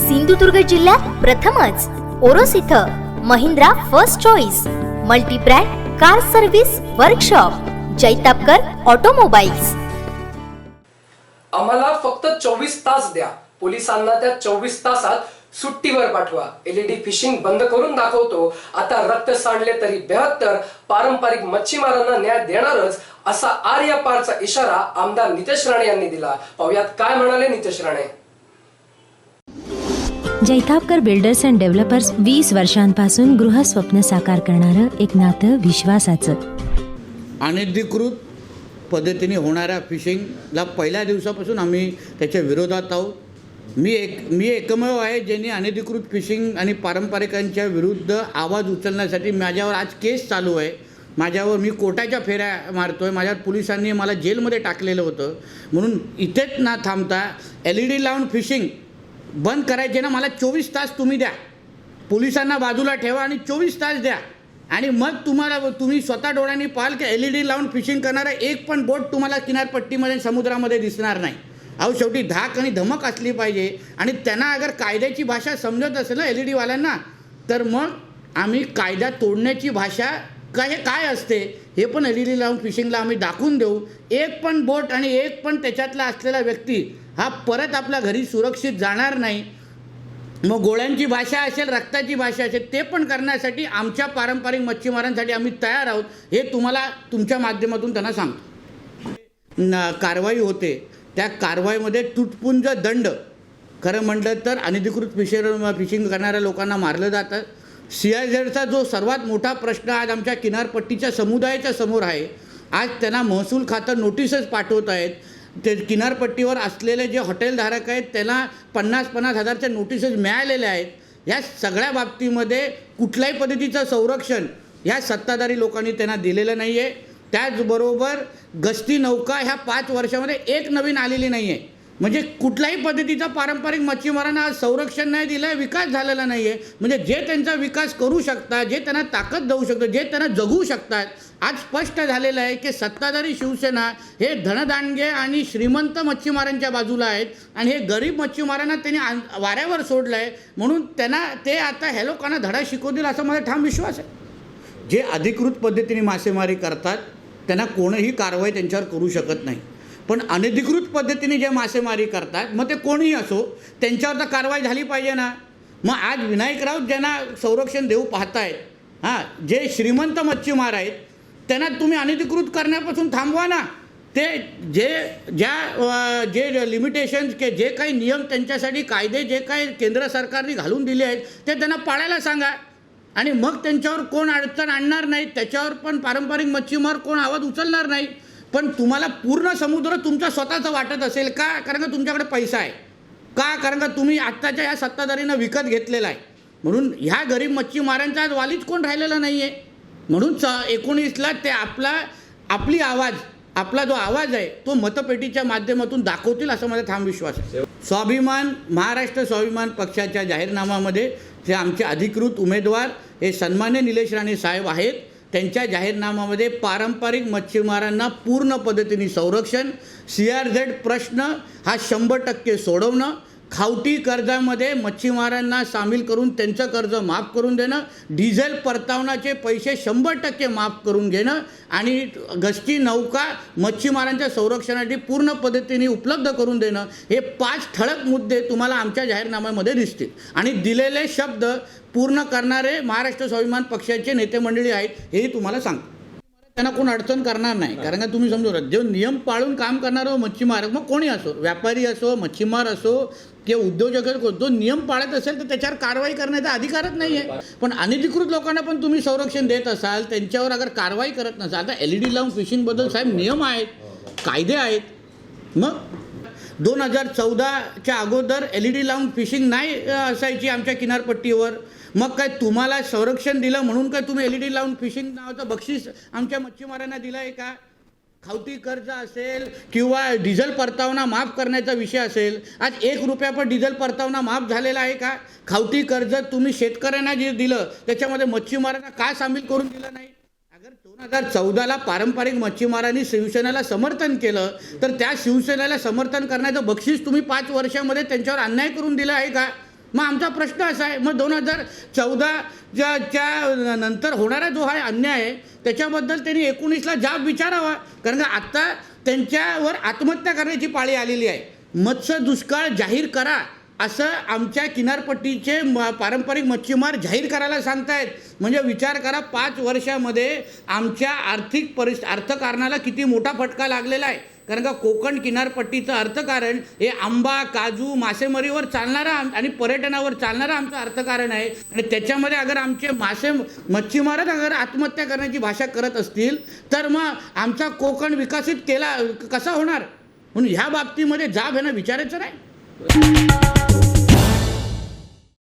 सिंधुदुर्ग जिल्ह्यात प्रथमच ओरोस इथं Mahindra first choice multi brand car service workshop Jaitapkar automobiles. आम्हाला फक्त 24 तास द्या, पोलिसांना त्या 24 तासात सुट्टीवर पाठवा। एलईडी फिशिंग बंद करून दाखवतो, आता रक्त सांडले तरी 72 पारंपरिक मच्छीमारांना न्याय देणारच असा आर्या पारचा इशारा आमदार नितेश राणे यांनी दिला। पाहुयात काय म्हणाले Nitesh Rane. Jaitapkar builders and developers 20 वर्षांपासून गृहस्वप्न साकार करणारं एक नातं विश्वासाचं। अनधिकृत पद्धतीने होणाऱ्या फिशिंगला पहिल्या दिवसापासून आम्ही त्याच्या विरोधात आहोत। मी एकमेव आहे ज्यांनी अनधिकृत फिशिंग आणि पारंपरिकांच्या विरुद्ध आवाज उचलण्यासाठी माझ्यावर आज केस चालू आहे। माझ्यावर मी कोर्टाच्या फेऱ्या मारतोय, माझ्यावर पोलिसांनी मला जेलमध्ये टाकलेलं होतं। म्हणून इथेच ना थांबता LED लावून फिशिंग बंद करायचे ना, मला 24 तास तुम्ही द्या, पोलिसांना बाजूला ठेवा आणि 24 तास द्या आणि मग तुम्ही स्वतः डोळ्यांनी पाहाल की LED लावून फिशिंग करणारा एक पण बोट तुम्हाला किनारपट्टीमध्ये समुद्रामध्ये दिसणार नाही। अहो शेवटी धाक आणि धमक असली पाहिजे आणि त्यांना अगर कायद्याची भाषा समजत असेल ना LED वाल्यांना, तर मग आम्ही कायदा तोडण्याची भाषा काय असते हे पण LED लावून फिशिंगला आम्ही दाखवून देऊ। एक पण बोट आणि एक पण त्याच्यातला असलेला व्यक्ती हा परत आपल्या घरी सुरक्षित जाणार नाही। मग गोळ्यांची भाषा असेल, रक्ताची भाषा असेल, ते पण करण्यासाठी आमच्या पारंपरिक मच्छीमारांसाठी आम्ही तयार आहोत, हे तुम्हाला तुमच्या माध्यमातून त्यांना सांगतो। कारवाई होते, त्या कारवाईमध्ये तुटपुंज दंड, खरं म्हटलं तर अनधिकृत फिशिंग करणाऱ्या लोकांना मारलं जातं। CIZचा जो सर्वात मोठा प्रश्न आज आमच्या किनारपट्टीच्या समुदायाच्या समोर आहे, आज त्यांना महसूल खातं नोटिसेस पाठवत आहेत। ते किनारपट्टीवर असलेले जे हॉटेलधारक आहेत त्यांना 50-50 हजारच्या नोटिसेस मिळालेल्या आहेत। या सगळ्या बाबतीमध्ये कुठल्याही पद्धतीचं संरक्षण ह्या सत्ताधारी लोकांनी त्यांना दिलेलं नाही आहे। त्याचबरोबर गस्ती नौका ह्या 5 वर्षामध्ये एक नवीन आलेली नाही आहे। म्हणजे कुठल्याही पद्धतीचा पारंपरिक मच्छीमारांना आज संरक्षण नाही दिलं आहे, विकास झालेला नाही आहे। म्हणजे जे त्यांचा विकास करू शकतात, जे त्यांना ताकद देऊ शकतं, जे त्यांना जगू शकतात, आज स्पष्ट झालेलं आहे की सत्ताधारी शिवसेना हे धनदांडगे आणि श्रीमंत मच्छीमारांच्या बाजूला आहेत आणि हे गरीब मच्छीमारांना त्यांनी वाऱ्यावर सोडलं आहे। म्हणून त्यांना ते आता ह्या लोकांना धडा शिकवतील असा माझा ठाम विश्वास आहे। जे अधिकृत पद्धतीने मासेमारी करतात त्यांना कोणीही कारवाई त्यांच्यावर करू शकत नाही, पण अनधिकृत पद्धतीने जे मासेमारी करतात मग ते कोणीही असो त्यांच्यावर तर कारवाई झाली पाहिजे ना। मग आज विनायक राऊत ज्यांना संरक्षण देऊ पाहतायत, जे श्रीमंत मच्छीमार आहेत त्यांना तुम्ही अनधिकृत करण्यापासून थांबवा ना। ते जे लिमिटेशन्स के जे काही नियम त्यांच्यासाठी कायदे जे काही केंद्र सरकारने घालून दिले आहेत ते त्यांना पाळायला सांगा आणि मग त्यांच्यावर कोण अडचण आणणार नाही, त्याच्यावर पण पारंपरिक मच्छीमार कोण आवाज उचलणार नाही। पण तुम्हाला पूर्ण समुद्र तुमचा स्वतःचा वाटत असेल का? कारण का तुमच्याकडे पैसा आहे का? कारण का तुम्ही आत्ताच्या या सत्ताधारीनं विकत घेतलेला आहे। म्हणून ह्या गरीब मच्छीमारांचा आज वालीच कोण राहिलेला नाही आहे। म्हणून 19ला ते आपली आवाज, आपला जो आवाज आहे तो मतपेटीच्या माध्यमातून दाखवतील असा माझा ठाम विश्वास आहे। महाराष्ट्र स्वाभिमान पक्षाच्या जाहीरनाम्यामध्ये जे आमचे अधिकृत उमेदवार हे सन्मान्य निलेश राणे साहेब आहेत, त्यांच्या जाहीरनाम्यामध्ये पारंपरिक मच्छीमारांना पूर्ण पद्धतीने संरक्षण, CRZ प्रश्न हा 100% सोडवणं, खावटी कर्जामध्ये मच्छीमारांना सामील करून त्यांचं कर्ज माफ करून देणं, डिझेल परतावण्याचे पैसे 100% माफ करून घेणं आणि गस्ती नौका मच्छीमारांच्या संरक्षणासाठी पूर्ण पद्धतीने उपलब्ध करून देणं, हे 5 ठळक मुद्दे तुम्हाला आमच्या जाहीरनाम्यामध्ये दिसतील आणि दिलेले शब्द पूर्ण करणारे महाराष्ट्र स्वाभिमान पक्षाचे नेते मंडळी आहेत हेही तुम्हाला सांगतो। त्यांना कोण अडचण करणार नाही, कारण का तुम्ही समजू जो नियम पाळून काम करणारा मच्छीमार, मग कोणी असो, व्यापारी असो, मच्छीमार असो किंवा उद्योजक असो, जो नियम पाळत असेल तर त्याच्यावर कारवाई करण्याचा अधिकारच नाही आहे। पण अनधिकृत लोकांना पण तुम्ही संरक्षण देत असाल, त्यांच्यावर अगर कारवाई करत नसाल, आता LED लावून फिशिंगबद्दल साहेब नियम आहेत, कायदे आहेत। मग 2014च्या अगोदर LED लावून फिशिंग नाही असायची आमच्या किनारपट्टीवर, मग काय तुम्हाला संरक्षण दिलं म्हणून काय तुम्ही LED लावून फिशिंग नावाचं बक्षीस आमच्या मच्छीमारांना दिलं आहे का? खावटी कर्ज असेल किंवा डिझेल परतावना माफ करण्याचा विषय असेल, आज 1 रुपया पण डिझेल परतावना माफ झालेला आहे का? खावटी कर्ज तुम्ही शेतकऱ्यांना जे दिलं त्याच्यामध्ये मच्छीमारांना का सामील करून दिलं नाही? अगर 2014ला पारंपरिक मच्छीमारांनी शिवसेनेला समर्थन केलं तर त्या शिवसेनेला समर्थन करण्याचं बक्षीस तुम्ही 5 वर्षामध्ये त्यांच्यावर अन्याय करून दिला आहे का? मग आमचा प्रश्न असा आहे, मग 2014च्या नंतर होणारा जो हा अन्याय आहे त्याच्याबद्दल त्यांनी 19ला जाब विचारावा, कारण का आत्ता त्यांच्यावर आत्महत्या करण्याची पाळी आलेली आहे. मत्स्य दुष्काळ जाहीर करा असं आमच्या किनारपट्टीचे पारंपरिक मच्छीमार जाहीर करायला सांगतायत. म्हणजे विचार करा, 5 वर्षामध्ये आमच्या अर्थकारणाला किती मोठा फटका लागलेला आहे. कारण का कोकण किनारपट्टीचं अर्थकारण हे आंबा, काजू, मासेमारीवर चालणारा आणि पर्यटनावर चालणारं आमचं अर्थकारण आहे. आणि त्याच्यामध्ये अगर आमचे मच्छीमारच अगर आत्महत्या करण्याची भाषा करत असतील तर मग आमचा कोकण विकसित कसा होणार? म्हणून ह्या बाबतीमध्ये जाब आहे ना विचारायचं नाही.